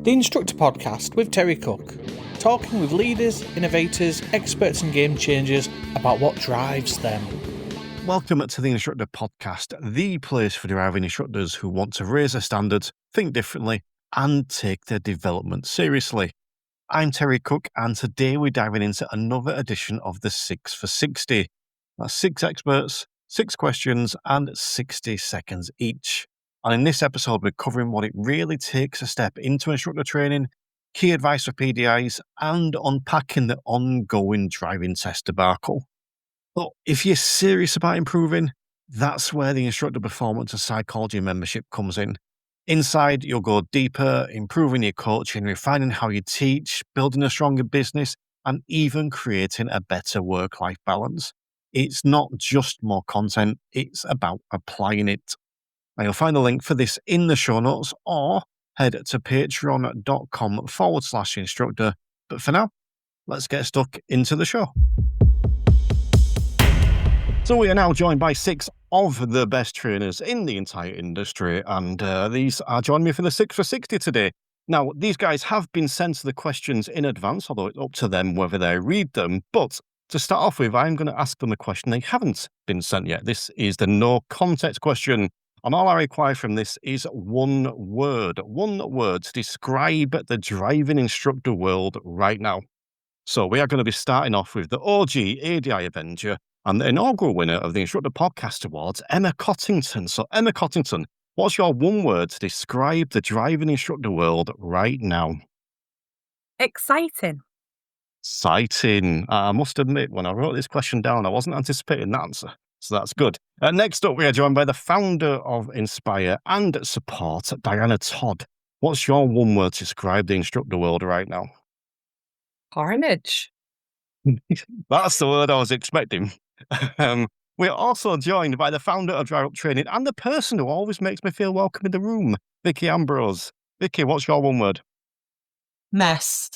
The Instructor Podcast with Terry Cook, talking with leaders, innovators, experts and game changers about what drives them. Welcome to the Instructor Podcast, the place for driving instructors who want to raise their standards, think differently, and take their development seriously. I'm Terry Cook, and today we're diving into another edition of the 6 for 60. That's 6 experts, 6 questions, and 60 seconds each. And in this episode, we're covering what it really takes to step into instructor training, key advice for PDIs, and unpacking the ongoing driving test debacle. But if you're serious about improving, that's where the Instructor Performance and Psychology membership comes in. Inside, you'll go deeper, improving your coaching, refining how you teach, building a stronger business, and even creating a better work-life balance. It's not just more content, it's about applying it. Now, you'll find the link for this in the show notes or head to patreon.com/instructor. But for now, let's get stuck into the show. So we are now joined by 6 of the best trainers in the entire industry, and these are joining me for the 6 for 60 today. Now, these guys have been sent the questions in advance, although it's up to them whether they read them. But to start off with, I'm going to ask them a question they haven't been sent yet. This is the no context question, and all I require from this is one word to describe the driving instructor world right now. So we are going to be starting off with the OG ADI Avenger and the inaugural winner of the Instructor Podcast Awards, Emma Cottington. So, Emma Cottington, what's your one word to describe the driving instructor world right now? Exciting. Exciting. I must admit, when I wrote this question down, I wasn't anticipating that answer. So that's good. Next up, we are joined by the founder of Inspire and Support, Diana Todd. What's your one word to describe the instructor world right now? Carnage. That's the word I was expecting. We're also joined by the founder of Drive Up Training and the person who always makes me feel welcome in the room, Vicky Ambrose. Vicky, what's your one word? Mess.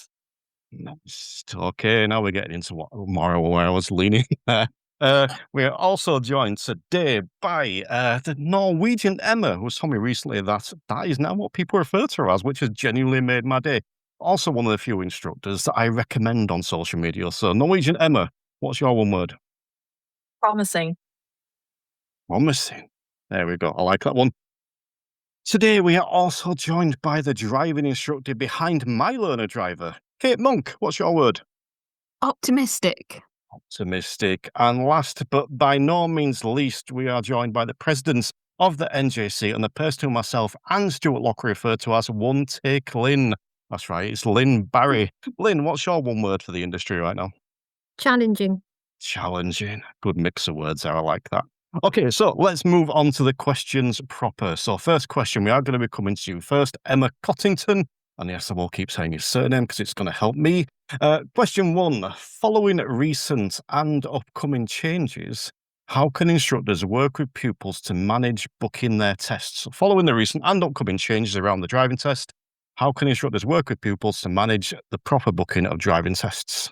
Okay, now we're getting into what more where I was leaning there. We're also joined today by the Norwegian Emma, who told me recently that is now what people refer to her as, which has genuinely made my day. Also one of the few instructors that I recommend on social media. So Norwegian Emma, what's your one word? Promising. Promising. There we go. I like that one. Today we are also joined by the driving instructor behind My Learner Driver. Kate Monk, what's your word? Optimistic. Optimistic. And last but by no means least, we are joined by the presidents of the NJC and the person who myself and Stuart Locker refer to as One Take Lynn. That's right, it's Lynn Barry. Lynn, what's your one word for the industry right now? Challenging. Challenging. Good mix of words there, I like that. Okay, so let's move on to the questions proper. So first question, we are going to be coming to you first, Emma Cottington. And yes, I will keep saying your surname because it's going to help me. Question 1, following recent and upcoming changes, how can instructors work with pupils to manage booking their tests? Following the recent and upcoming changes around the driving test, how can instructors work with pupils to manage the proper booking of driving tests?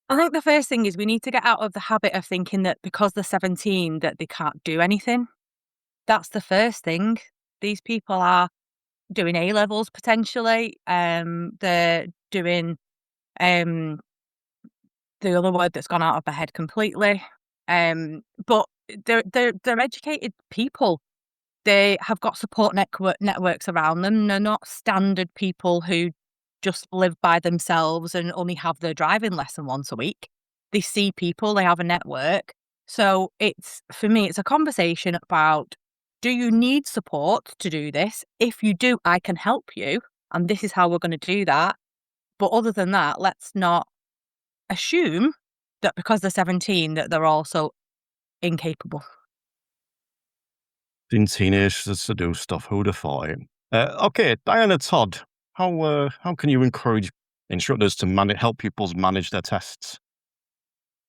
I think the first thing is we need to get out of the habit of thinking that because they're 17 that they can't do anything. That's the first thing. These people are doing A-levels potentially. They're doing the other word that's gone out of my head completely. But they're educated people. They have got support networks around them. They're not standard people who just live by themselves and only have their driving lesson once a week. They see people, they have a network. So for me, it's a conversation about, do you need support to do this? If you do, I can help you. And this is how we're going to do that. But other than that, let's not assume that because they're 17 that they're also incapable. In teenagers to do stuff, who'd have thought it? Okay, Diana Todd, how can you encourage instructors to help pupils manage their tests?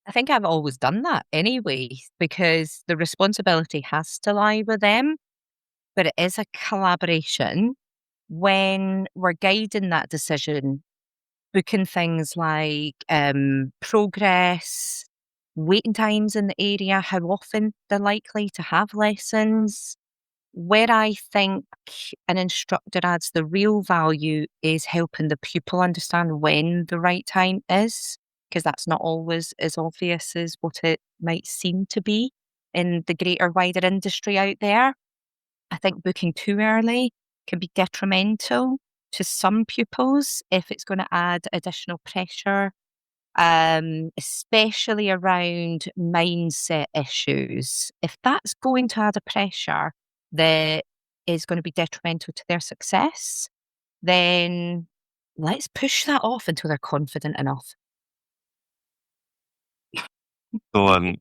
I think I've always done that anyway, because the responsibility has to lie with them, but it is a collaboration. When we're guiding that decision, booking things like progress, waiting times in the area, how often they're likely to have lessons, Where I think an instructor adds the real value is helping the pupil understand when the right time is, because that's not always as obvious as what it might seem to be in the greater, wider industry out there. I think booking too early can be detrimental to some pupils if it's going to add additional pressure, especially around mindset issues. If that's going to add a pressure that is going to be detrimental to their success, then let's push that off until they're confident enough. So,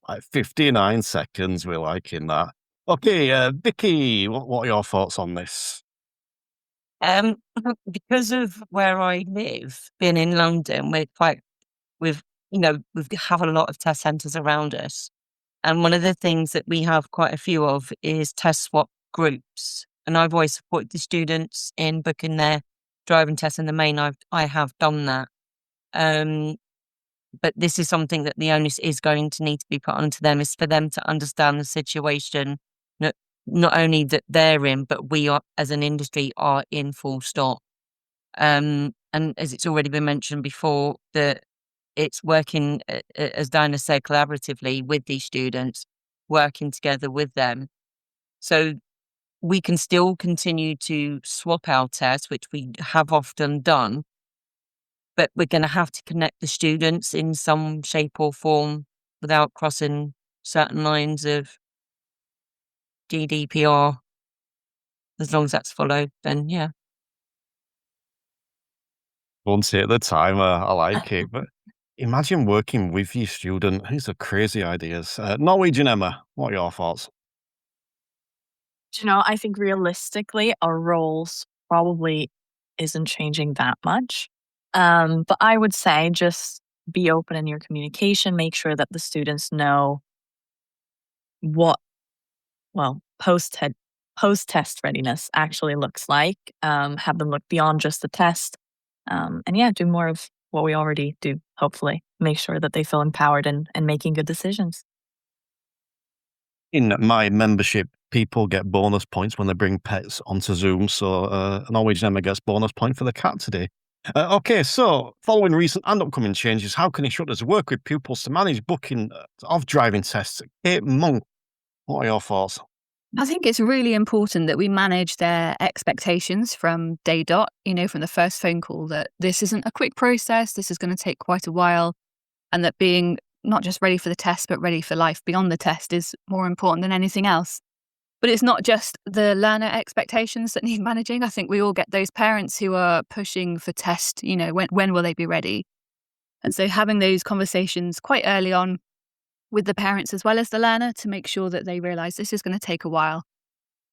like 59 seconds, we're liking that. Okay, Vicky, what are your thoughts on this? Um, because of where I live, being in London, we've, we have a lot of test centres around us. And one of the things that we have quite a few of is test swap groups. And I've always supported the students in booking their driving tests in the main. I have done that. But this is something that the onus is going to need to be put onto them, is for them to understand the situation, not only that they're in, but we are, as an industry, are in, full stop. And as it's already been mentioned before, that it's working, as Diana said, collaboratively with these students, working together with them. So we can still continue to swap our tests, which we have often done, but we're going to have to connect the students in some shape or form without crossing certain lines of GDPR. As long as that's followed, then yeah. One tea at a time, I like it. But imagine working with your student. These are crazy ideas. Norwegian Emma, what are your thoughts? I think realistically, our roles probably isn't changing that much. But I would say just be open in your communication, make sure that the students know what, post-test readiness actually looks like. Have them look beyond just the test. And yeah, do more of what we already do, hopefully. Make sure that they feel empowered and making good decisions. In my membership, people get bonus points when they bring pets onto Zoom. So Norwegian Emma gets bonus point for the cat today. Okay, so following recent and upcoming changes, how can instructors work with pupils to manage booking of driving tests? Kate Monk, what are your thoughts? I think it's really important that we manage their expectations from day dot, from the first phone call, that this isn't a quick process, this is going to take quite a while, and that being not just ready for the test, but ready for life beyond the test is more important than anything else. But it's not just the learner expectations that need managing. I think we all get those parents who are pushing for test, when will they be ready? And so having those conversations quite early on with the parents as well as the learner to make sure that they realise this is going to take a while.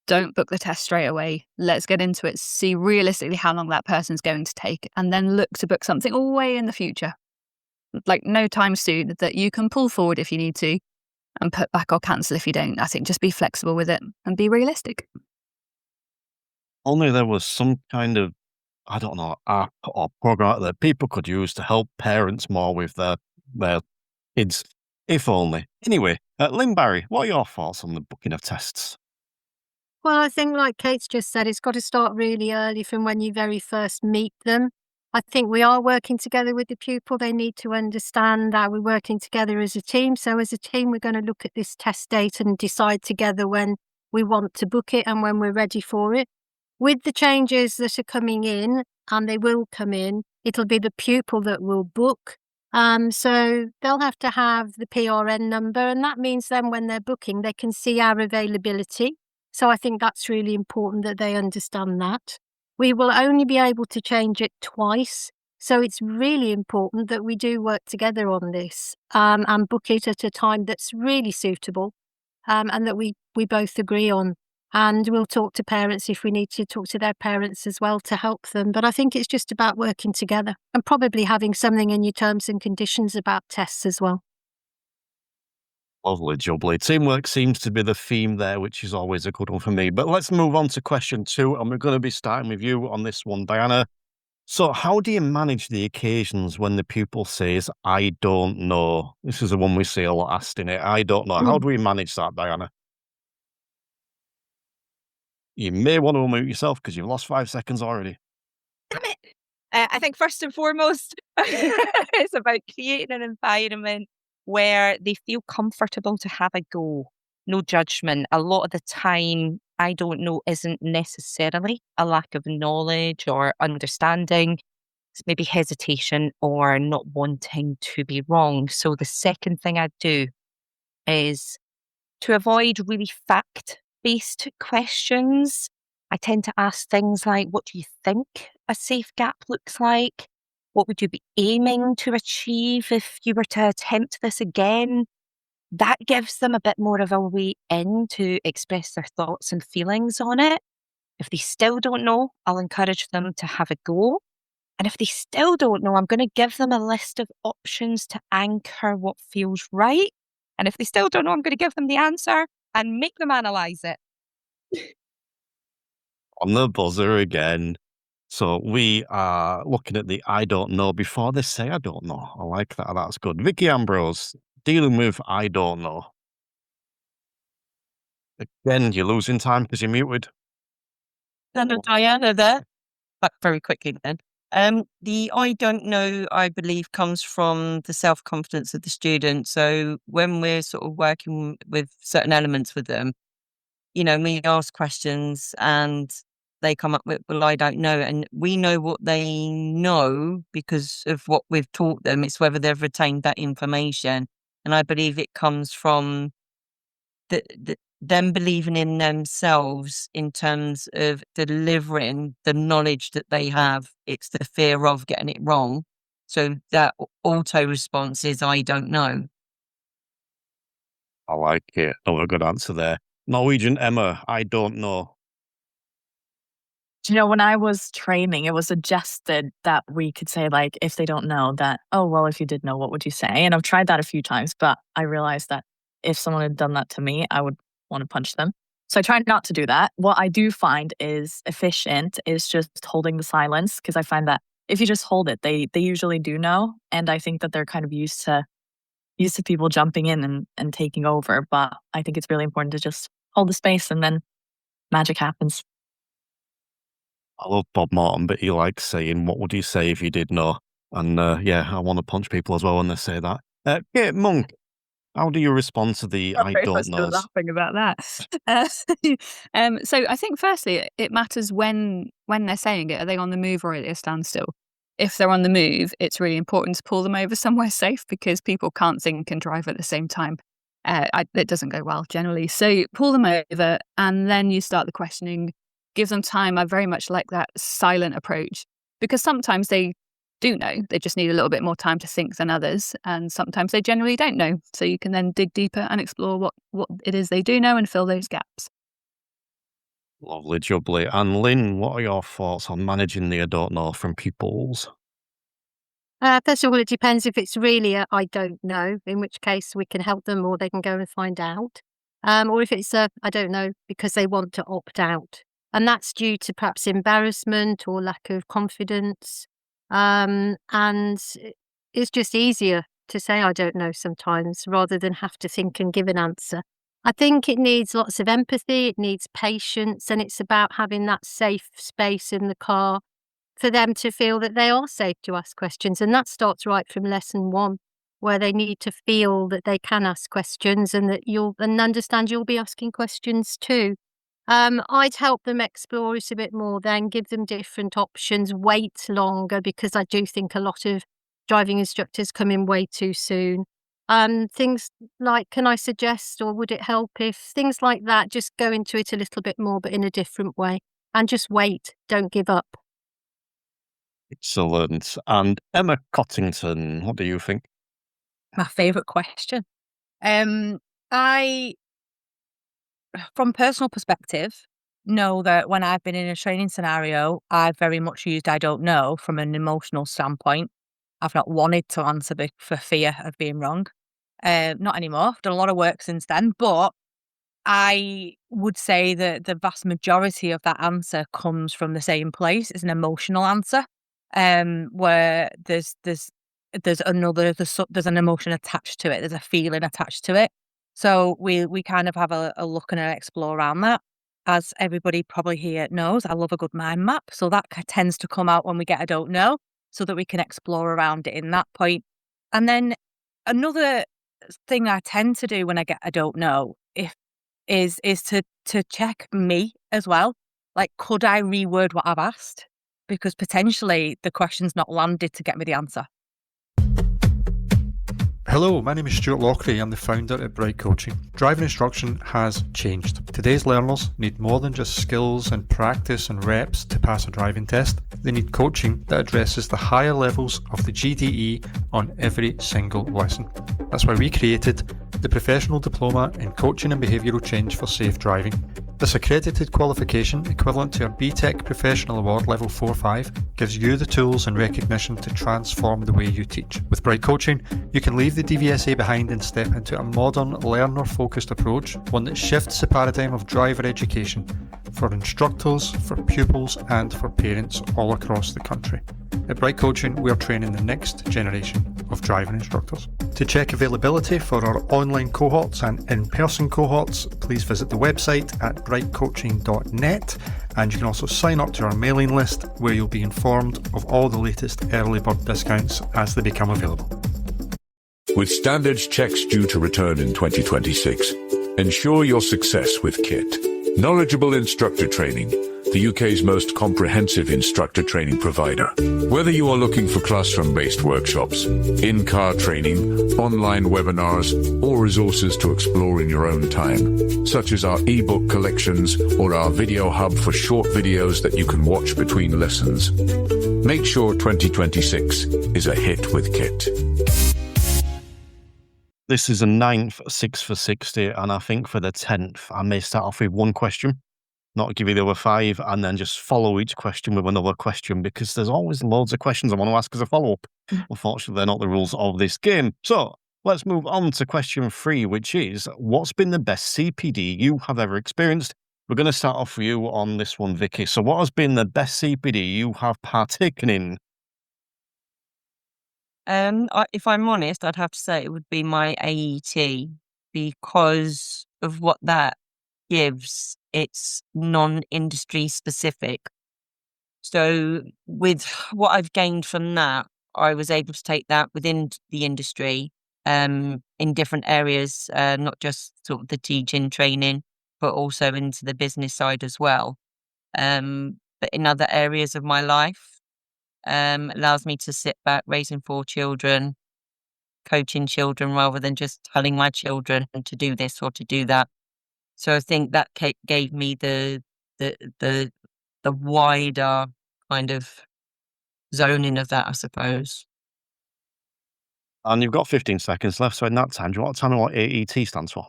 Don't book the test straight away. Let's get into it, see realistically how long that person's going to take, and then look to book something way in the future. Like no time soon, that you can pull forward if you need to and put back or cancel if you don't. I think just be flexible with it and be realistic. Only there was some kind of, I don't know, app or program that people could use to help parents more with their kids. If only. Anyway, Lynn Barry, what are your thoughts on the booking of tests? Well, I think like Kate's just said, it's got to start really early from when you very first meet them. I think we are working together with the pupil. They need to understand that we're working together as a team. So as a team, we're going to look at this test date and decide together when we want to book it and when we're ready for it. With the changes that are coming in, and they will come in, it'll be the pupil that will book. So they'll have to have the PRN number, and that means then when they're booking, they can see our availability. So I think that's really important that they understand that. We will only be able to change it twice. So it's really important that we do work together on this and book it at a time that's really suitable and that we both agree on. And we'll talk to parents if we need to talk to their parents as well to help them. But I think it's just about working together and probably having something in your terms and conditions about tests as well. Lovely jubbly. Teamwork seems to be the theme there, which is always a good one for me. But let's move on to question 2, and we're going to be starting with you on this one, Diana. So how do you manage the occasions when the pupil says, I don't know? This is the one we see a lot asked in it. I don't know. How do we manage that, Diana? You may want to unmute yourself because you've lost 5 seconds already. Damn it. I think first and foremost, it's about creating an environment where they feel comfortable to have a go. No judgment. A lot of the time, I don't know isn't necessarily a lack of knowledge or understanding. It's maybe hesitation or not wanting to be wrong. So the second thing I do is to avoid really fact-based questions. I tend to ask things like, what do you think a safe gap looks like? What would you be aiming to achieve if you were to attempt this again? That gives them a bit more of a way in to express their thoughts and feelings on it. If they still don't know, I'll encourage them to have a go. And if they still don't know, I'm going to give them a list of options to anchor what feels right. And if they still don't know, I'm going to give them the answer and make them analyse it. On the buzzer again. So we are looking at the I don't know before they say I don't know. I like that. That's good. Vicky Ambrose, dealing with I don't know. Again, you're losing time because you're muted. Diana there. Back very quickly then. The I don't know, I believe, comes from the self-confidence of the student. So when we're sort of working with certain elements with them, we ask questions and they come up with, well, I don't know. And we know what they know because of what we've taught them. It's whether they've retained that information. And I believe it comes from them believing in themselves in terms of delivering the knowledge that they have. It's the fear of getting it wrong. So that auto response is, I don't know. I like it. Another good answer there. Norwegian Emma, I don't know. Do you know, when I was training, it was suggested that we could say, like, if they don't know that, oh, well, if you did know, what would you say? And I've tried that a few times, but I realized that if someone had done that to me, I would want to punch them. So I try not to do that. What I do find is efficient is just holding the silence, because I find that if you just hold it, they usually do know. And I think that they're kind of used to people jumping in and taking over. But I think it's really important to just hold the space and then magic happens. I love Bob Morton, but he likes saying, what would you say if you did know? And yeah, I want to punch people as well when they say that. Kate Monk, how do you respond to the I don't Still knows? laughing about that. So I think firstly, it matters when they're saying it. Are they on the move or at a standstill? If they're on the move, it's really important to pull them over somewhere safe because people can't think and drive at the same time. It doesn't go well generally. So pull them over and then you start the questioning. Give them time. I very much like that silent approach because sometimes they do know. They just need a little bit more time to think than others. And sometimes they generally don't know. So you can then dig deeper and explore what it is they do know and fill those gaps. Lovely, jubbly. And Lynn, what are your thoughts on managing the I don't know from pupils? First of all, it depends if it's really a I don't know, in which case we can help them or they can go and find out. Or if it's a I don't know because they want to opt out. And that's due to perhaps embarrassment or lack of confidence. And it's just easier to say I don't know sometimes rather than have to think and give an answer. I think it needs lots of empathy, it needs patience, and it's about having that safe space in the car for them to feel that they are safe to ask questions. And that starts right from lesson 1, where they need to feel that they can ask questions and that understand you'll be asking questions too. I'd help them explore it a bit more then, give them different options, wait longer, because I do think a lot of driving instructors come in way too soon. Things like, can I suggest or would it help if, things like that, just go into it a little bit more, but in a different way. And just wait, don't give up. Excellent. And Emma Cottington, what do you think? My favourite question. I, from personal perspective, know that when I've been in a training scenario, I've very much used I don't know from an emotional standpoint. I've not wanted to answer for fear of being wrong. Not anymore. I've done a lot of work since then, but I would say that the vast majority of that answer comes from the same place. It's an emotional answer, where there's an emotion attached to it. There's a feeling attached to it. So we kind of have a look and an explore around that. as everybody probably here knows, I love a good mind map. So that tends to come out when we get a don't know, so that we can explore around it in that point. And then another thing I tend to do when I get a don't know is to check me as well. Like, could I reword what I've asked? Because potentially the question's not landed to get me the answer. Hello, my name is Stuart Lockery. I'm the founder at Bright Coaching. Driving instruction has changed. Today's learners need more than just skills and practice and reps to pass a driving test. They need coaching that addresses the higher levels of the GDE on every single lesson. That's why we created the Professional Diploma in Coaching and Behavioural Change for Safe Driving. This accredited qualification, equivalent to a BTEC Professional Award Level 4-5, gives you the tools and recognition to transform the way you teach. With Bright Coaching, you can leave the DVSA behind and step into a modern, learner-focused approach, one that shifts the paradigm of driver education for instructors, for pupils, and for parents all across the country. At Bright Coaching, we are training the next generation of driving instructors. To check availability for our online cohorts and in-person cohorts, please visit the website at brightcoaching.net, and you can also sign up to our mailing list where you'll be informed of all the latest early bird discounts as they become available. With standards checks due to return in 2026, ensure your success with KIT. Knowledgeable instructor training, the UK's most comprehensive instructor training provider. Whether you are looking for classroom-based workshops, in-car training, online webinars, or resources to explore in your own time, such as our ebook collections or our video hub for short videos that you can watch between lessons, make sure 2026 is a hit with KIT. This is a 9th 6 for 60, and I think for the 10th, I may start off with one question, not give you the other 5, and then just follow each question with another question, because there's always loads of questions I want to ask as a follow-up. Unfortunately, they're not the rules of this game. So let's move on to question 3, which is, what's been the best CPD you have ever experienced? We're going to start off with you on this one, Vicky. So what has been the best CPD you have partaken in? If I'm honest, I'd have to say it would be my AET, because of what that gives. It's non-industry specific. So with what I've gained from that, I was able to take that within the industry, in different areas, not just sort of the teaching training, but also into the business side as well. But in other areas of my life, allows me to sit back raising 4 children, coaching children rather than just telling my children to do this or to do that. So I think that gave me the wider kind of zoning of that, I suppose. And you've got 15 seconds left, so in that time, do you want to tell me what AET stands for?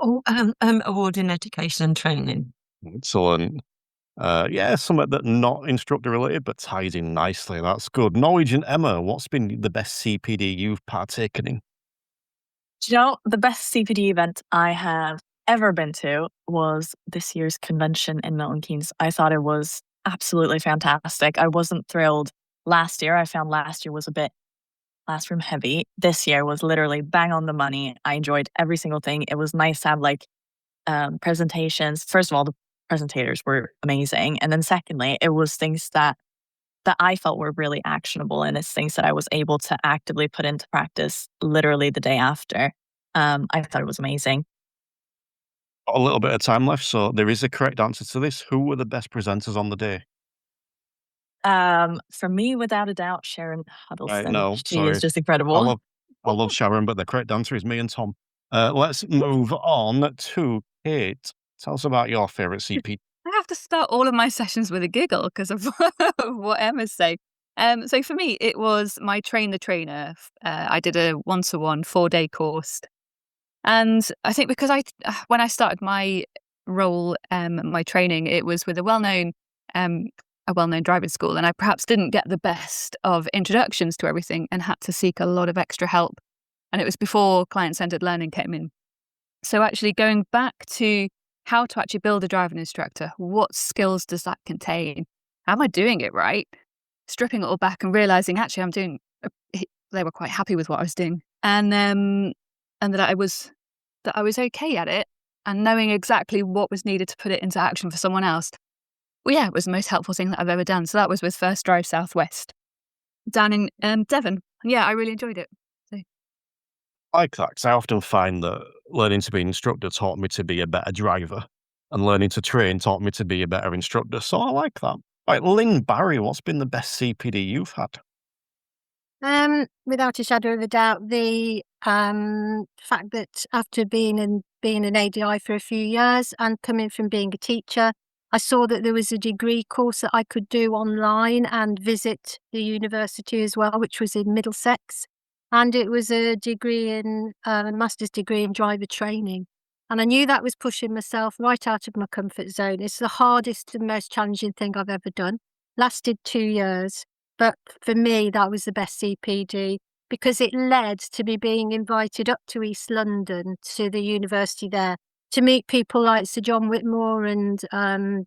Award in Education and Training. Excellent. Yeah, something that not instructor related, but ties in nicely. That's good. Norwegian Emma, what's been the best CPD you've partaken in? Do you know, the best CPD event I have ever been to was this year's convention in Milton Keynes. I thought it was absolutely fantastic. I wasn't thrilled last year. I found last year was a bit classroom heavy. This year was literally bang on the money. I enjoyed every single thing. It was nice to have presentations. First of all, the presentators were amazing. And then secondly, it was things that I felt were really actionable, and it's things that I was able to actively put into practice literally the day after. I thought it was amazing. Got a little bit of time left, so there is a correct answer to this. Who were the best presenters on the day? For me, without a doubt, Sharon Huddleston. No, she sorry. is just incredible. I love Sharon, but the correct answer is me and Tom. Let's move on to Kate. Tell us about your favourite CP. I have to start all of my sessions with a giggle because of what Emma's saying. So for me, it was my Train the Trainer. I did a 1-to-1 4-day course. And I think because when I started my role, my training, it was with a well-known driving school, and I perhaps didn't get the best of introductions to everything and had to seek a lot of extra help. And it was before client-centered learning came in. So actually going back to how to actually build a driving instructor, what skills does that contain? Am I doing it right? Stripping it all back and realizing actually they were quite happy with what I was doing, and that I was okay at it. and knowing exactly what was needed to put it into action for someone else. Well, yeah, it was the most helpful thing that I've ever done. So that was with First Drive Southwest down in Devon. Yeah, I really enjoyed it. I like that, 'cause I often find that learning to be an instructor taught me to be a better driver, and learning to train taught me to be a better instructor. So I like that. Right, Lynn Barry, what's been the best CPD you've had? Without a shadow of a doubt, the fact that after being an ADI for a few years and coming from being a teacher, I saw that there was a degree course that I could do online and visit the university as well, which was in Middlesex, and it was a degree in a master's degree in driver training. And I knew that was pushing myself right out of my comfort zone. It's the hardest and most challenging thing I've ever done. Lasted 2 years. But for me, that was the best CPD because it led to me being invited up to East London to the university there to meet people like Sir John Whitmore and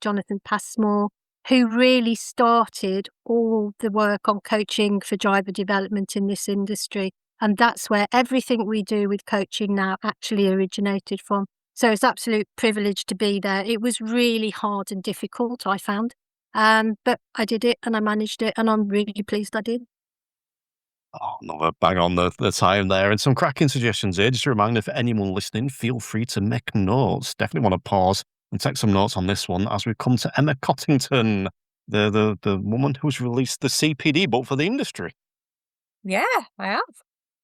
Jonathan Passmore, who really started all the work on coaching for driver development in this industry. And that's where everything we do with coaching now actually originated from. So it's absolute privilege to be there. It was really hard and difficult, I found. But I did it and I managed it and I'm really pleased I did. Oh, another bang on the time there, and some cracking suggestions here. Just a reminder for anyone listening, feel free to make notes. Definitely want to pause and take some notes on this one as we come to Emma Cottington, the woman who's released the CPD book for the industry. Yeah, I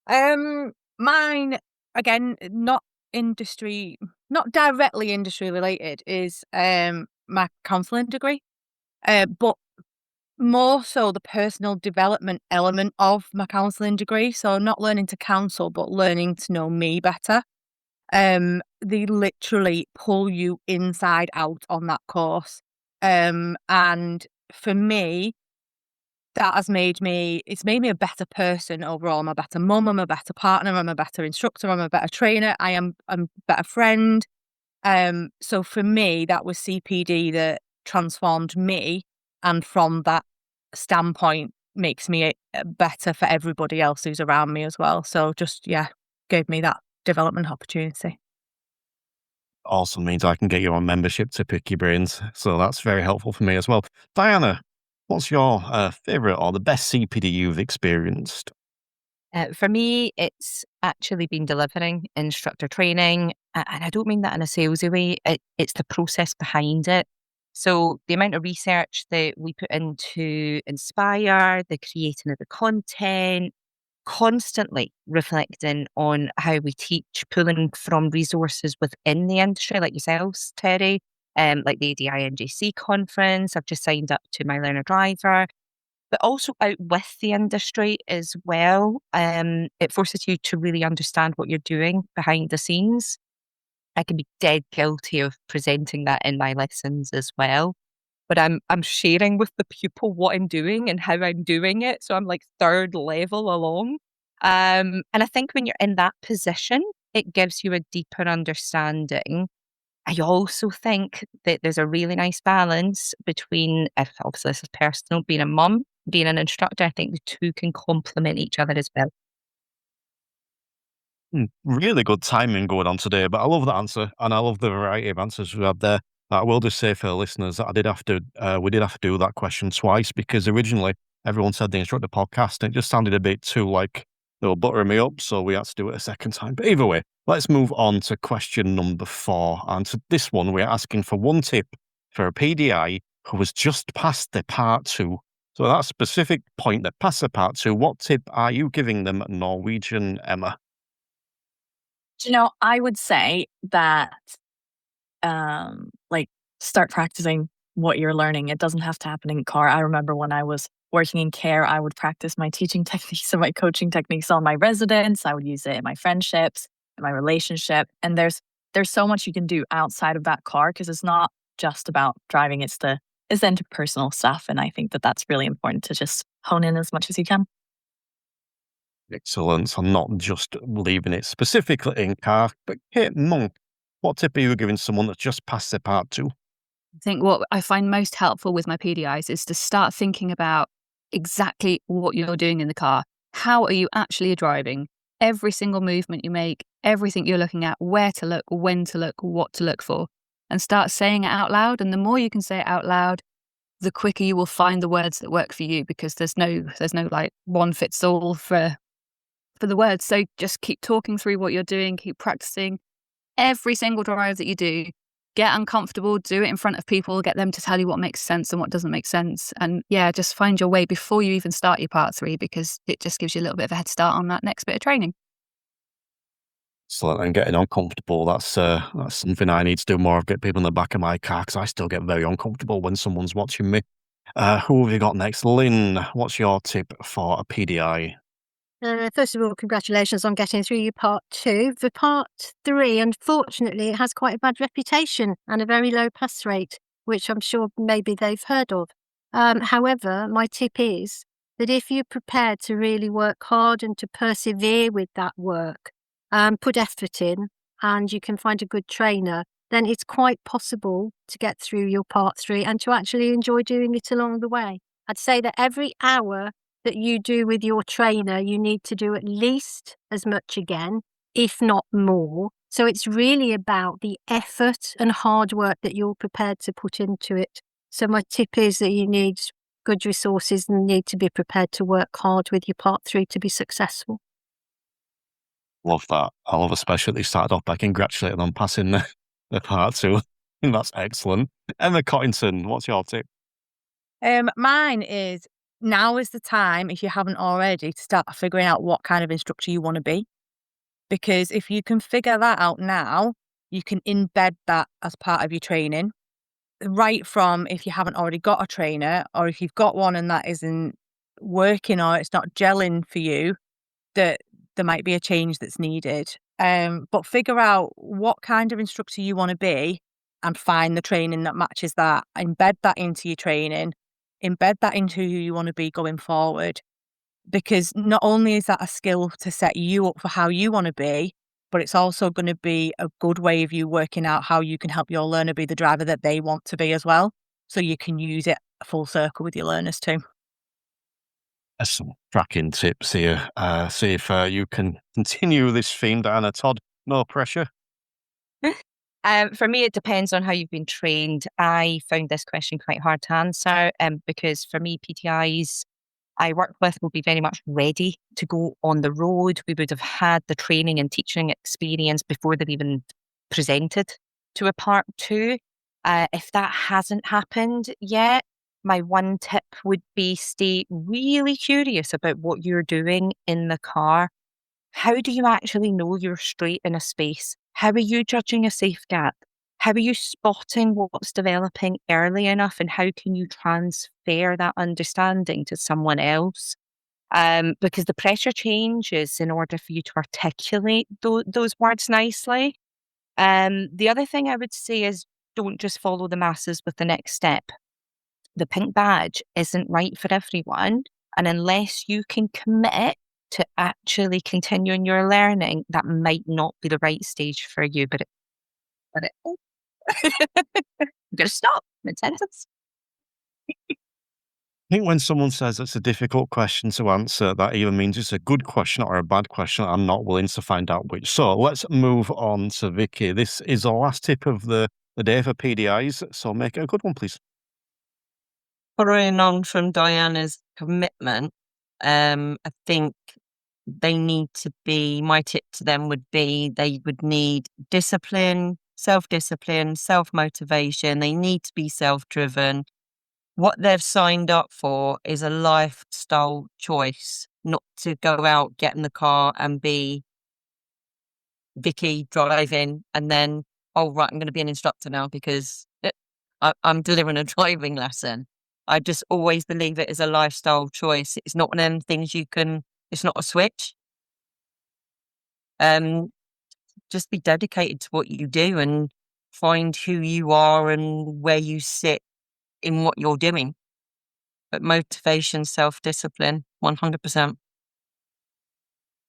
have. Mine, again, not directly industry related, is my counselling degree. But more so the personal development element of my counselling degree. So not learning to counsel, but learning to know me better. They literally pull you inside out on that course. And for me, it's made me a better person overall. I'm a better mum, I'm a better partner, I'm a better instructor, I'm a better trainer, I'm a better friend. So for me, that was CPD that transformed me, and from that standpoint makes me better for everybody else who's around me as well. So just, yeah, gave me that development opportunity. Also means I can get you on membership to pick your brains. So that's very helpful for me as well. Diana, what's your favourite or the best CPD you've experienced? For me, it's actually been delivering instructor training, and I don't mean that in a salesy way. It's the process behind it. So the amount of research that we put into Inspire, the creating of the content, constantly reflecting on how we teach, pulling from resources within the industry, like yourselves, Terry, like the ADI NJC conference. I've just signed up to my Learner Driver, but also out with the industry as well. It forces you to really understand what you're doing behind the scenes. I can be dead guilty of presenting that in my lessons as well. But I'm sharing with the pupil what I'm doing and how I'm doing it. So I'm like third level along. And I think when you're in that position, it gives you a deeper understanding. I also think that there's a really nice balance between, if obviously this is personal, being a mum, being an instructor. I think the two can complement each other as well. Really good timing going on today, but I love that answer, and I love the variety of answers we had there. I will just say for the listeners that we did have to do that question twice because originally everyone said the instructor podcast, and it just sounded a bit too like they were buttering me up, so we had to do it a second time. But either way, let's move on to question number 4. And to this one, we're asking for one tip for a PDI who has just passed their part 2. So that specific point that passed the part 2, what tip are you giving them, Norwegian Emma? I would say that, like, start practicing what you're learning. It doesn't have to happen in car. I remember when I was working in care, I would practice my teaching techniques and my coaching techniques on my residents. I would use it in my friendships, in my relationship. And there's so much you can do outside of that car because it's not just about driving. It's the interpersonal stuff. And I think that that's really important to just hone in as much as you can. Excellent. I'm not just leaving it specifically in car, but Kate Monk, what tip are you giving someone that's just passed their part 2? I think what I find most helpful with my PDIs is to start thinking about exactly what you're doing in the car. How are you actually driving? every single movement you make, everything you're looking at, where to look, when to look, what to look for, and start saying it out loud. And the more you can say it out loud, the quicker you will find the words that work for you, because there's no like one fits all for the words. So just keep talking through what you're doing, keep practicing every single drive that you do. Get uncomfortable, do it in front of people, get them to tell you what makes sense and what doesn't make sense. And yeah, just find your way before you even start your part 3, because it just gives you a little bit of a head start on that next bit of training. Excellent. And getting uncomfortable, that's something I need to do more of, get people in the back of my car, because I still get very uncomfortable when someone's watching me. Who have you got next? Lynn, what's your tip for a PDI? First of all, congratulations on getting through your part 2. For part 3, unfortunately, it has quite a bad reputation and a very low pass rate, which I'm sure maybe they've heard of. However, my tip is that if you're prepared to really work hard and to persevere with that work, put effort in, and you can find a good trainer, then it's quite possible to get through your part 3 and to actually enjoy doing it along the way. I'd say that every hour that you do with your trainer, you need to do at least as much again, if not more. So it's really about the effort and hard work that you're prepared to put into it. So my tip is that you need good resources and need to be prepared to work hard with your part 3 to be successful. Love that. I love especially they started off by congratulating on passing the part 2. That's excellent. Emma Cottington, what's your tip? Mine is, now is the time, if you haven't already, to start figuring out what kind of instructor you want to be. Because if you can figure that out now, you can embed that as part of your training. Right from, if you haven't already got a trainer, or if you've got one and that isn't working or it's not gelling for you, that there might be a change that's needed. But figure out what kind of instructor you want to be and find the training that matches that. Embed that into your training. Embed that into who you want to be going forward. Because not only is that a skill to set you up for how you want to be, but it's also going to be a good way of you working out how you can help your learner be the driver that they want to be as well. So you can use it full circle with your learners too. There's some cracking tips here. See if you can continue this theme, Diana. Todd, no pressure. For me, it depends on how you've been trained. I found this question quite hard to answer because for me, PDIs I work with will be very much ready to go on the road. We would have had the training and teaching experience before they've even presented to a part 2. If that hasn't happened yet, my one tip would be stay really curious about what you're doing in the car. How do you actually know you're straight in a space? How are you judging a safe gap? How are you spotting what's developing early enough, and how can you transfer that understanding to someone else? Because the pressure changes in order for you to articulate those words nicely. The other thing I would say is don't just follow the masses with the next step. The pink badge isn't right for everyone. And unless you can commit to actually continuing your learning, that might not be the right stage for you. But I'm going to stop mid-sentence. I think when someone says it's a difficult question to answer, that either means it's a good question or a bad question. I'm not willing to find out which. So let's move on to Vicky. This is the last tip of the day for PDIs, so make it a good one, please. Following on from Diana's commitment, I think they need to be, my tip to them would be they would need discipline, self-discipline, self-motivation. They need to be self-driven. What they've signed up for is a lifestyle choice, not to go out, get in the car and be Vicky driving and then, oh, right, I'm going to be an instructor now because I'm delivering a driving lesson. I just always believe it is a lifestyle choice. It's not one of them things it's not a switch. Just be dedicated to what you do and find who you are and where you sit in what you're doing. But motivation, self-discipline, 100%.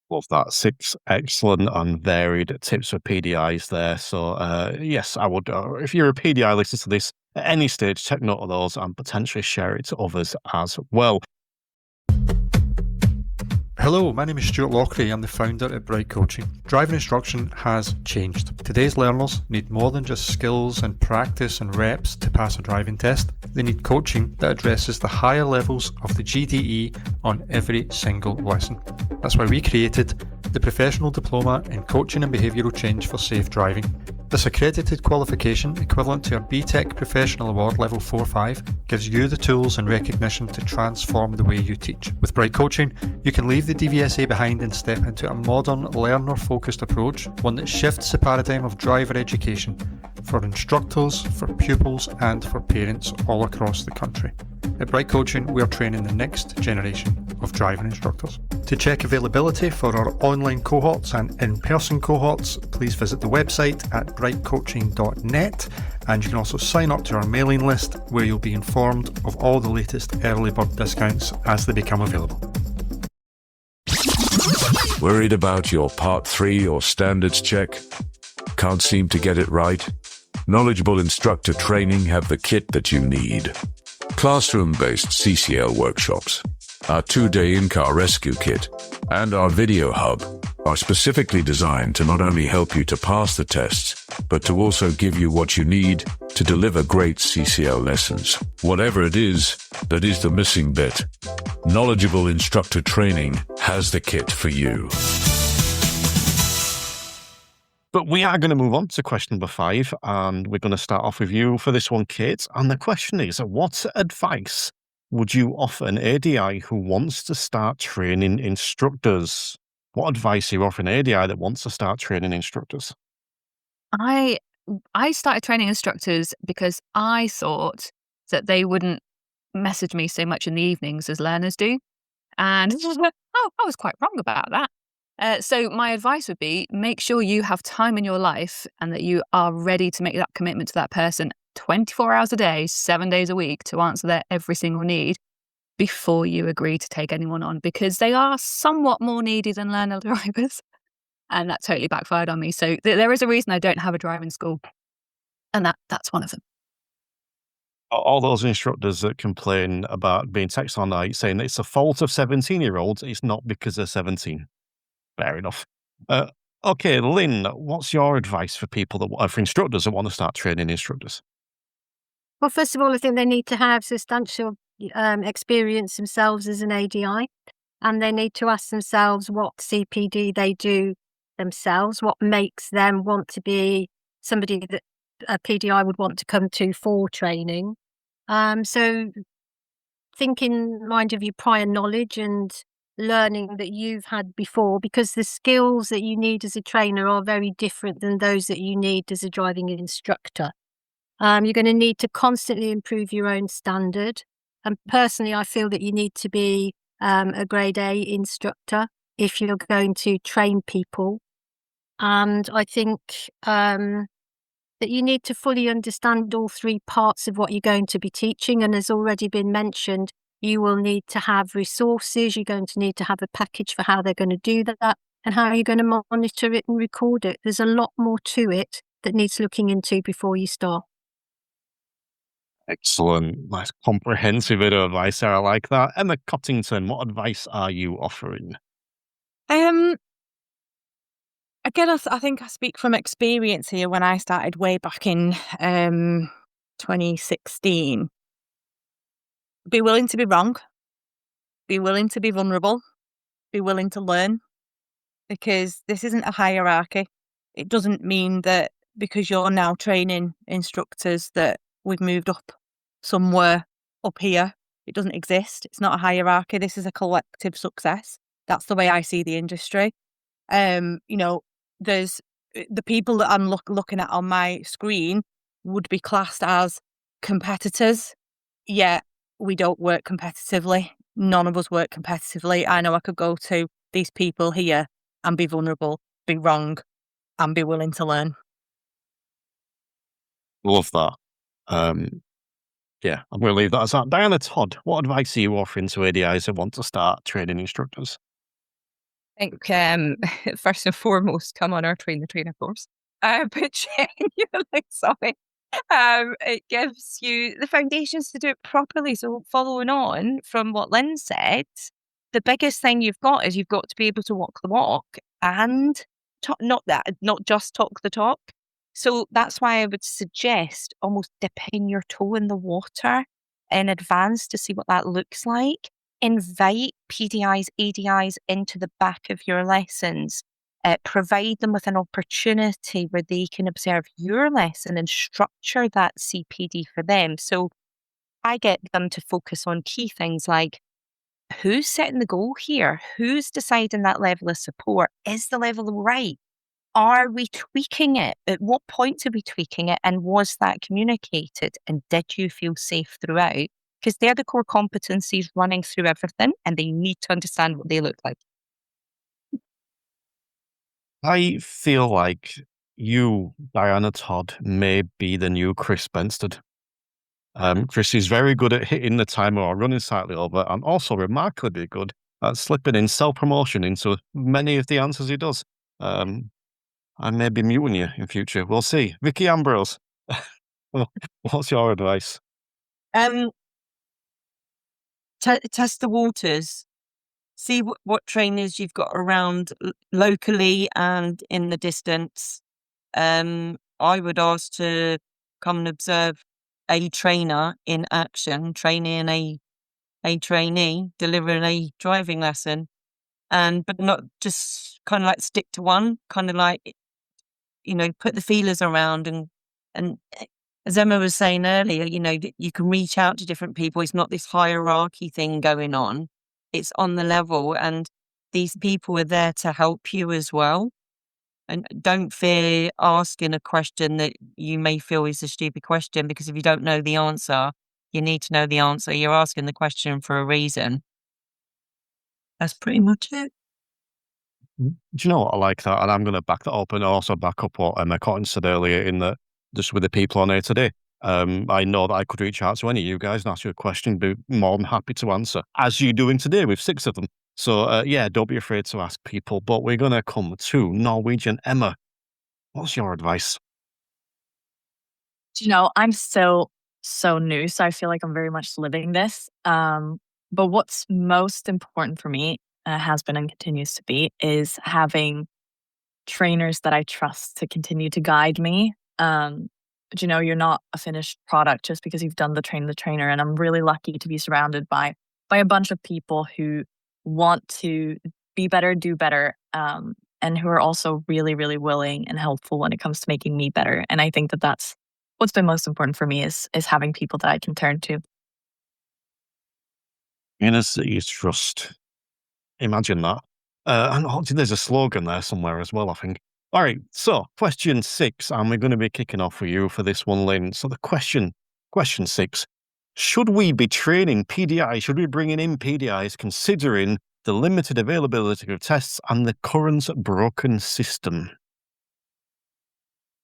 Love that. 6 excellent and varied tips for PDIs there. So, yes, I would, if you're a PDI, listen to this at any stage, take note of those and potentially share it to others as well. Hello, my name is Stuart Lockery. I'm the founder at Bright Coaching. Driving instruction has changed. Today's learners need more than just skills and practice and reps to pass a driving test. They need coaching that addresses the higher levels of the GDE on every single lesson. That's why we created the Professional Diploma in Coaching and Behavioural Change for Safe Driving. This accredited qualification, equivalent to a BTEC Professional Award Level 4-5, gives you the tools and recognition to transform the way you teach. With Bright Coaching, you can leave the DVSA behind and step into a modern, learner-focused approach, one that shifts the paradigm of driver education for instructors, for pupils, and for parents all across the country. At Bright Coaching, we are training the next generation of driving instructors. To check availability for our online cohorts and in-person cohorts, please visit the website at brightcoaching.net, and you can also sign up to our mailing list where you'll be informed of all the latest early bird discounts as they become available. Worried about your Part 3 or standards check? Can't seem to get it right? Knowledgeable Instructor Training have the kit that you need. Classroom-based CCL workshops, our 2-day in-car rescue kit, and our video hub are specifically designed to not only help you to pass the tests, but to also give you what you need to deliver great CCL lessons. Whatever it is that is the missing bit, Knowledgeable Instructor Training has the kit for you. But we are going to move on to question number 5, and we're going to start off with you for this one, Kate. And the question is, what advice would you offer an ADI who wants to start training instructors? What advice are you offering an ADI that wants to start training instructors? I started training instructors because I thought that they wouldn't message me so much in the evenings as learners do. And I was quite wrong about that. So my advice would be, make sure you have time in your life and that you are ready to make that commitment to that person 24 hours a day, 7 days a week to answer their every single need before you agree to take anyone on, because they are somewhat more needy than learner drivers. And that totally backfired on me. So there is a reason I don't have a driving school. And that's one of them. All those instructors that complain about being texted all night saying it's the fault of 17-year-olds, it's not because they're 17. Fair enough. Okay, Lynn, what's your advice for for instructors that want to start training instructors? Well, first of all, I think they need to have substantial experience themselves as an ADI, and they need to ask themselves what CPD they do themselves, what makes them want to be somebody that a PDI would want to come to for training. So think in mind of your prior knowledge and learning that you've had before, because the skills that you need as a trainer are very different than those that you need as a driving instructor. You're going to need to constantly improve your own standard. And personally, I feel that you need to be a grade A instructor if you're going to train people. And I think that you need to fully understand all 3 parts of what you're going to be teaching. And as already been mentioned, you will need to have resources. You're going to need to have a package for how they're going to do that and how you're going to monitor it and record it. There's a lot more to it that needs looking into before you start. Excellent. Nice comprehensive bit of advice there. I like that. Emma Cottington, what advice are you offering? Again, I think I speak from experience here. When I started way back in 2016, be willing to be wrong, be willing to be vulnerable, be willing to learn, because this isn't a hierarchy. It doesn't mean that because you're now training instructors that we've moved up somewhere up here. It doesn't exist. It's not a hierarchy. This is a collective success. That's the way I see the industry. There's the people that I'm looking at on my screen would be classed as competitors, yet we don't work competitively. None of us work competitively. I know I could go to these people here and be vulnerable, be wrong, and be willing to learn. Love that. Yeah, I'm going to leave that as that. Diana Todd, what advice are you offering to ADIs that want to start training instructors? I think first and foremost, come on our Train the Trainer course. But genuinely, sorry. It gives you the foundations to do it properly. So following on from what Lynn said, the biggest thing you've got is you've got to be able to walk the walk and not just talk the talk. So that's why I would suggest almost dipping your toe in the water in advance to see what that looks like. Invite PDIs, ADIs into the back of your lessons. Provide them with an opportunity where they can observe your lesson and structure that CPD for them. So I get them to focus on key things like, who's setting the goal here? Who's deciding that level of support? Is the level right? Are we tweaking it? At what point are we tweaking it? And was that communicated? And did you feel safe throughout? Because they're the core competencies running through everything, and they need to understand what they look like. I feel like you, Diana Todd, may be the new Chris Benstead. Chris is very good at hitting the timer or running slightly over, and also remarkably good at slipping in self-promotion into many of the answers he does. I may be muting you in future. We'll see. Vicky Ambrose, what's your advice? Test the waters. See what trainers you've got around locally and in the distance. I would ask to come and observe a trainer in action, training a trainee, delivering a driving lesson, but not just kind of like stick to one, kind of like, put the feelers around and as Emma was saying earlier, you can reach out to different people. It's not this hierarchy thing going on. It's on the level, and these people are there to help you as well. And don't fear asking a question that you may feel is a stupid question, because if you don't know the answer, you need to know the answer. You're asking the question for a reason. That's pretty much it. Do you know what? I like that, and I'm going to back that up and also back up what Emma Cotton said earlier in that just with the people on here today. I know that I could reach out to any of you guys and ask you a question, be more than happy to answer, as you're doing today with 6 of them. So, don't be afraid to ask people, but we're going to come to Norwegian. Emma, what's your advice? I'm still so new, so I feel like I'm very much living this. But what's most important for me, has been and continues to be, is having trainers that I trust to continue to guide me. You're not a finished product just because you've done the trainer. And I'm really lucky to be surrounded by a bunch of people who want to be better, do better, and who are also really, really willing and helpful when it comes to making me better. And I think that that's what's been most important for me is having people that I can turn to. Trainers that you trust. Imagine that. And obviously there's a slogan there somewhere as well, I think. All right, so question 6, and we're going to be kicking off for you for this one, Lynn. So the question 6, should we be training PDIs? Should we be bringing in PDIs considering the limited availability of tests and the current broken system?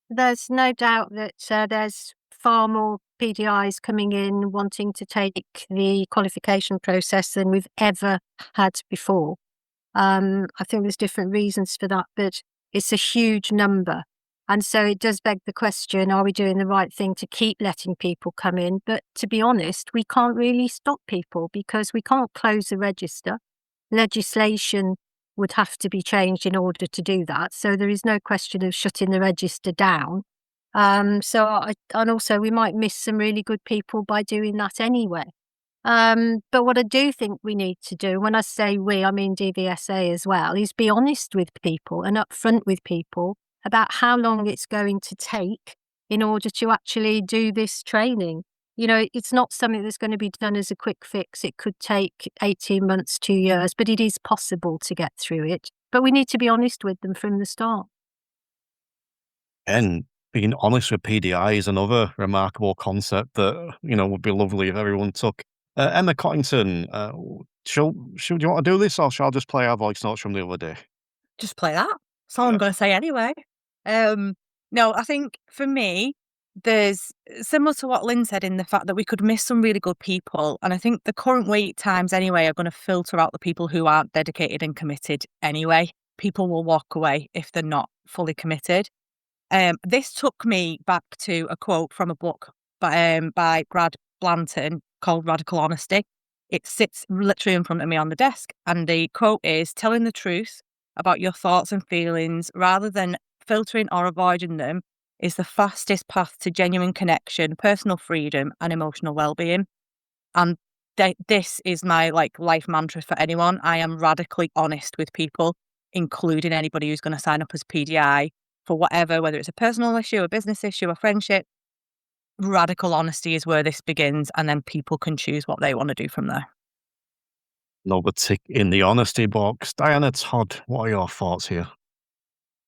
There's no doubt that there's far more PDIs coming in wanting to take the qualification process than we've ever had before. I think there's different reasons for that, but it's a huge number. And so it does beg the question, are we doing the right thing to keep letting people come in? But to be honest, we can't really stop people because we can't close the register. Legislation would have to be changed in order to do that. So there is no question of shutting the register down. And also we might miss some really good people by doing that anyway. But what I do think we need to do, when I say we, I mean DVSA as well, is be honest with people and upfront with people about how long it's going to take in order to actually do this training. It's not something that's going to be done as a quick fix. It could take 18 months, 2 years, but it is possible to get through it. But we need to be honest with them from the start. And being honest with PDI is another remarkable concept that, would be lovely if everyone took. Emma Cottington, do you want to do this, or shall I just play our voice notes from the other day? Just play that. That's all I'm going to say anyway. No, I think for me, there's similar to what Lynn said in the fact that we could miss some really good people. And I think the current wait times anyway are going to filter out the people who aren't dedicated and committed anyway. People will walk away if they're not fully committed. This took me back to a quote from a book by Brad Blanton called Radical Honesty. It sits literally in front of me on the desk. And the quote is, telling the truth about your thoughts and feelings rather than filtering or avoiding them is the fastest path to genuine connection, personal freedom, and emotional well-being. And this is my life mantra for anyone. I am radically honest with people, including anybody who's going to sign up as PDI for whatever, whether it's a personal issue, a business issue, a friendship. Radical honesty is where this begins, and then people can choose what they want to do from there. Another tick in the honesty box. Diana, Todd, what are your thoughts here?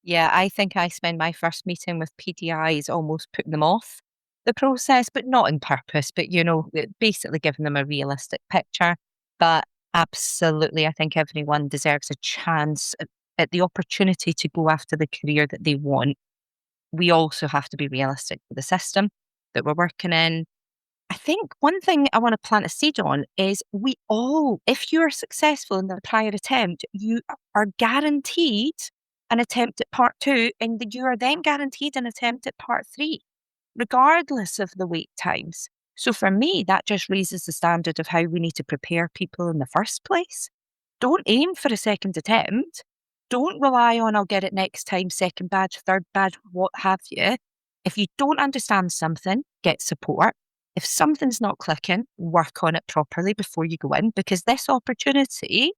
Yeah, I think I spend my first meeting with PDIs almost putting them off the process, but not on purpose, but, basically giving them a realistic picture. But absolutely, I think everyone deserves a chance at the opportunity to go after the career that they want. We also have to be realistic with the system that we're working in. I think one thing I want to plant a seed on is we all, if you are successful in the prior attempt, you are guaranteed an attempt at part 2, and you are then guaranteed an attempt at part 3, regardless of the wait times. So for me, that just raises the standard of how we need to prepare people in the first place. Don't aim for a second attempt. Don't rely on, I'll get it next time, second badge, third badge, what have you. If you don't understand something, get support. If something's not clicking, work on it properly before you go in, because this opportunity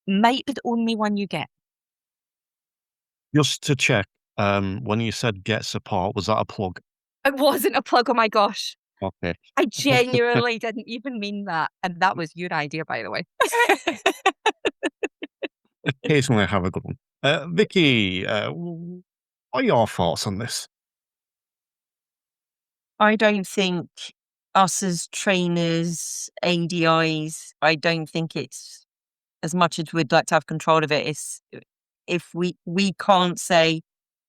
might be the only one you get. Just to check, when you said get support, was that a plug? It wasn't a plug, oh my gosh. Okay. I genuinely didn't even mean that. And that was your idea, by the way. Occasionally I have a good one. Vicky, what are your thoughts on this? I don't think us as trainers, ADIs, I don't think it's as much as we'd like to have control of it. It's if we can't say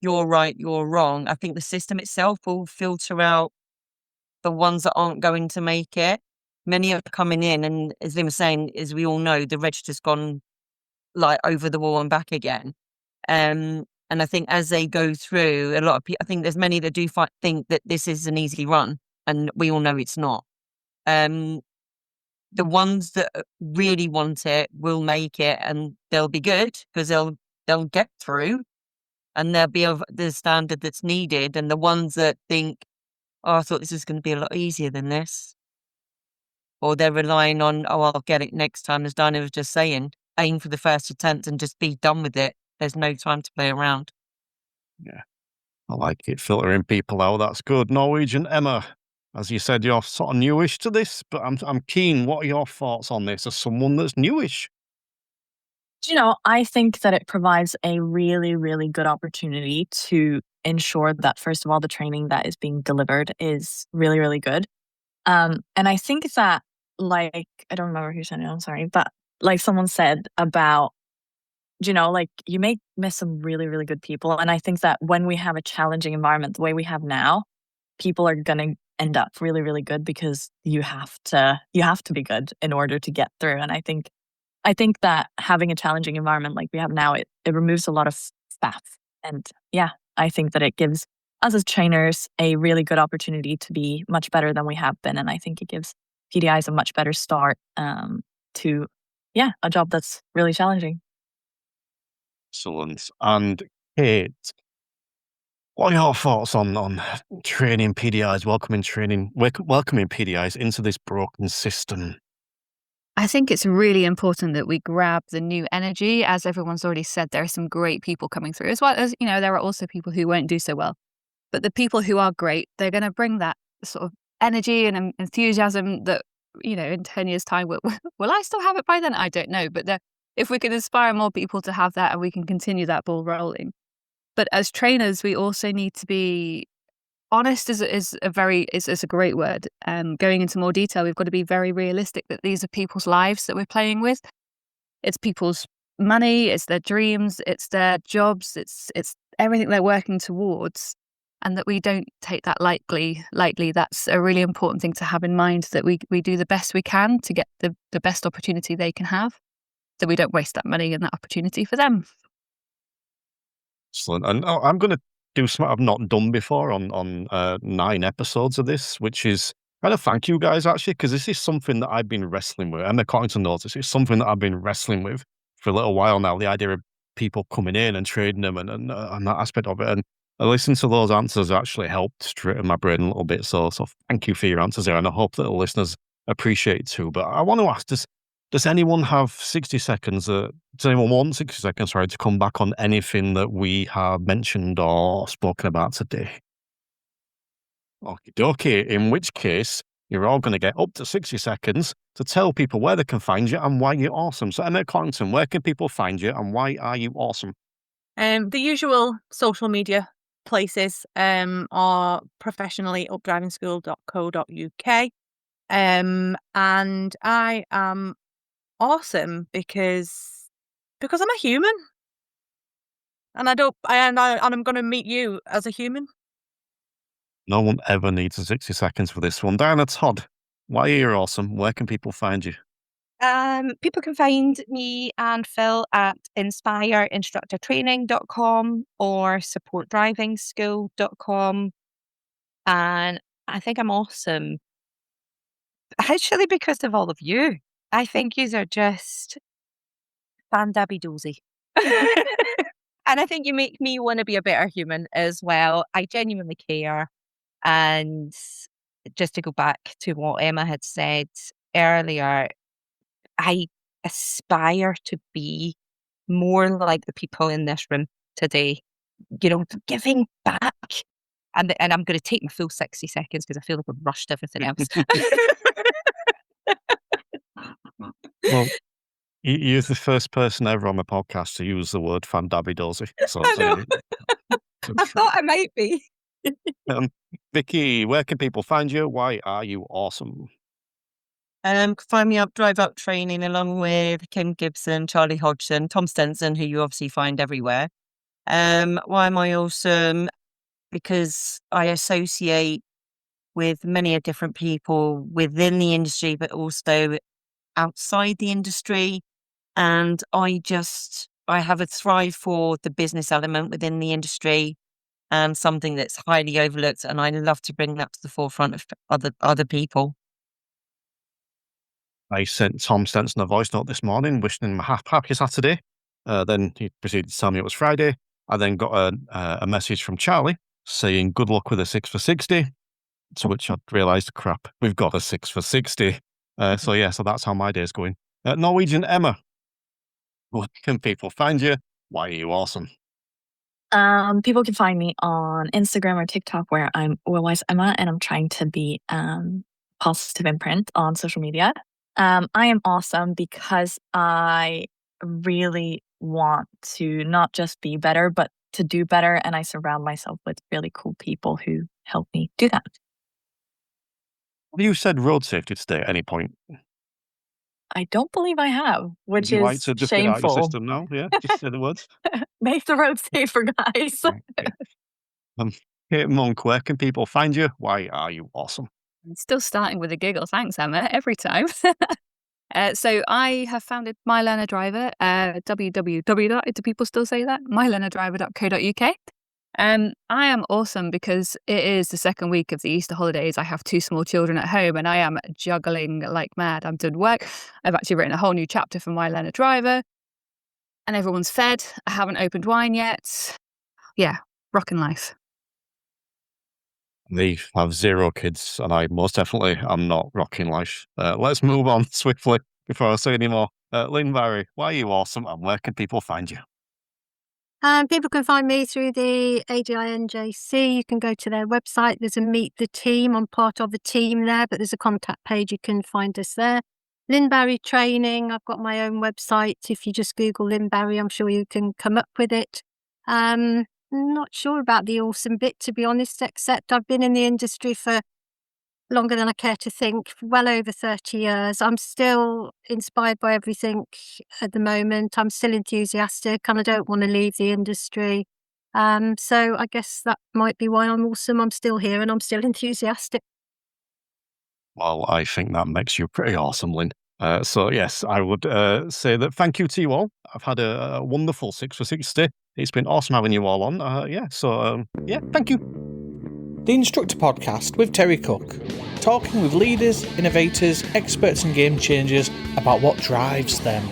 you're right, you're wrong. I think the system itself will filter out the ones that aren't going to make it. Many are coming in, and as Vim was saying, as we all know, the register's gone over the wall and back again. And I think as they go through, a lot of people, I think there's many that do think that this is an easy run, and we all know it's not. The ones that really want it will make it, and they'll be good because they'll get through, and they'll be of the standard that's needed. And the ones that think, oh, I thought this was going to be a lot easier than this, or they're relying on, oh, I'll get it next time, as Diana was just saying, aim for the first attempt and just be done with it. There's no time to play around. Yeah, I like it. Filtering people out. That's good. Norwegian Emma, as you said, you're sort of newish to this, but I'm keen. What are your thoughts on this as someone that's newish? I think that it provides a really, really good opportunity to ensure that, first of all, the training that is being delivered is really, really good. And I think that, I don't remember who said it, I'm sorry, but someone said about, you may miss some really, really good people. And I think that when we have a challenging environment the way we have now, people are going to end up really, really good because you have to be good in order to get through. And I think that having a challenging environment like we have now, it removes a lot of staff. And yeah, I think that it gives us as trainers a really good opportunity to be much better than we have been. And I think it gives PDIs a much better start to a job that's really challenging. Excellent. And Kate, what are your thoughts on training PDIs, welcoming PDIs into this broken system? I think it's really important that we grab the new energy. As everyone's already said, there are some great people coming through, as well as, there are also people who won't do so well. But the people who are great, they're going to bring that sort of energy and enthusiasm that, in 10 years' time, will I still have it by then? I don't know. But if we can inspire more people to have that and we can continue that ball rolling. But as trainers, we also need to be honest is a great word. Going into more detail, we've got to be very realistic that these are people's lives that we're playing with. It's people's money, it's their dreams, it's their jobs, it's everything they're working towards, and that we don't take that lightly. That's a really important thing to have in mind, that we do the best we can to get the best opportunity they can have, that we don't waste that money and that opportunity for them. Excellent. And I'm going to do something I've not done before on 9 episodes of this, which is kind of thank you guys actually, because this is something that I've been wrestling with. And according to notice, it's something that I've been wrestling with for a little while now. The idea of people coming in and trading them and that aspect of it. And listening to those answers actually helped straighten my brain a little bit. So thank you for your answers there. And I hope that the listeners appreciate it too. But I want to ask, does anyone have 60 seconds? Does anyone want 60 seconds, sorry, to come back on anything that we have mentioned or spoken about today? Okay, in which case, you're all going to get up to 60 seconds to tell people where they can find you and why you're awesome. So, Emma Connington, where can people find you and why are you awesome? The usual social media places are professionallyupdrivingschool.co.uk. And I am awesome because I'm a human. And I'm going to meet you as a human. No one ever needs 60 seconds for this one. Diana Todd, why are you awesome? Where can people find you? People can find me and Phil at inspireinstructortraining.com or supportdrivingschool.com. And I think I'm awesome actually because of all of you. I think yous are just fan-dabby-dozy. And I think you make me want to be a better human as well. I genuinely care. And just to go back to what Emma had said earlier, I aspire to be more like the people in this room today, giving back. And I'm going to take my full 60 seconds because I feel like I've rushed everything else. Well, you're the first person ever on the podcast to use the word fan-dabby-dozy. So, I know. I thought I might be. Vicky, where can people find you? Why are you awesome? Find me up, Drive Up Training, along with Kim Gibson, Charlie Hodgson, Tom Stenson, who you obviously find everywhere. Why am I awesome? Because I associate with many different people within the industry, but also outside the industry. And I have a thrive for the business element within the industry and something that's highly overlooked. And I love to bring that to the forefront of other people. I sent Tom Stenson a voice note this morning wishing him a happy Saturday. Then he proceeded to tell me it was Friday. I then got a message from Charlie saying good luck with a 6 for 60, to which I realised, crap, we've got a 6 for 60. So that's how my day's going. Norwegian Emma, where can people find you? Why are you awesome? People can find me on Instagram or TikTok where I'm Otherwise Emma, and I'm trying to be positive imprint on social media. I am awesome because I really want to not just be better, but to do better. And I surround myself with really cool people who help me do that. Have you said road safety today at any point? I don't believe I have, which Would you is like to just get out of your shameful. system now? Yeah, just say the words. Make the road safer, guys. Kate Monk, where can people find you? Why are you awesome? Still starting with a giggle. Thanks, Emma, every time. So I have founded My Learner Driver, do people still say that? mylearnerdriver.co.uk. I am awesome because it is the second week of the Easter holidays. I have 2 small children at home and I am juggling like mad. I'm doing work. I've actually written a whole new chapter for My Learner Driver and everyone's fed. I haven't opened wine yet. Yeah, rocking life. They have 0 kids, and I most definitely am not rocking life. Let's move on swiftly before I say any more. Lynn Barry, why are you awesome, and where can people find you? People can find me through the ADINJC. You can go to their website. There's a Meet the Team. I'm part of the team there, but there's a contact page. You can find us there. Lynn Barry Training. I've got my own website. If you just Google Lynn Barry, I'm sure you can come up with it. Not sure about the awesome bit, to be honest, except I've been in the industry for longer than I care to think, well over 30 years. I'm still inspired by everything at the moment. I'm still enthusiastic and I don't want to leave the industry. So I guess that might be why I'm awesome. I'm still here and I'm still enthusiastic. Well, I think that makes you pretty awesome, Lynn. So yes, I would say that thank you to you all. I've had a wonderful 6 for 60. It's been awesome having you all on. So thank you. the Instructor Podcast with Terry Cook, talking with leaders, innovators, experts and game changers about what drives them.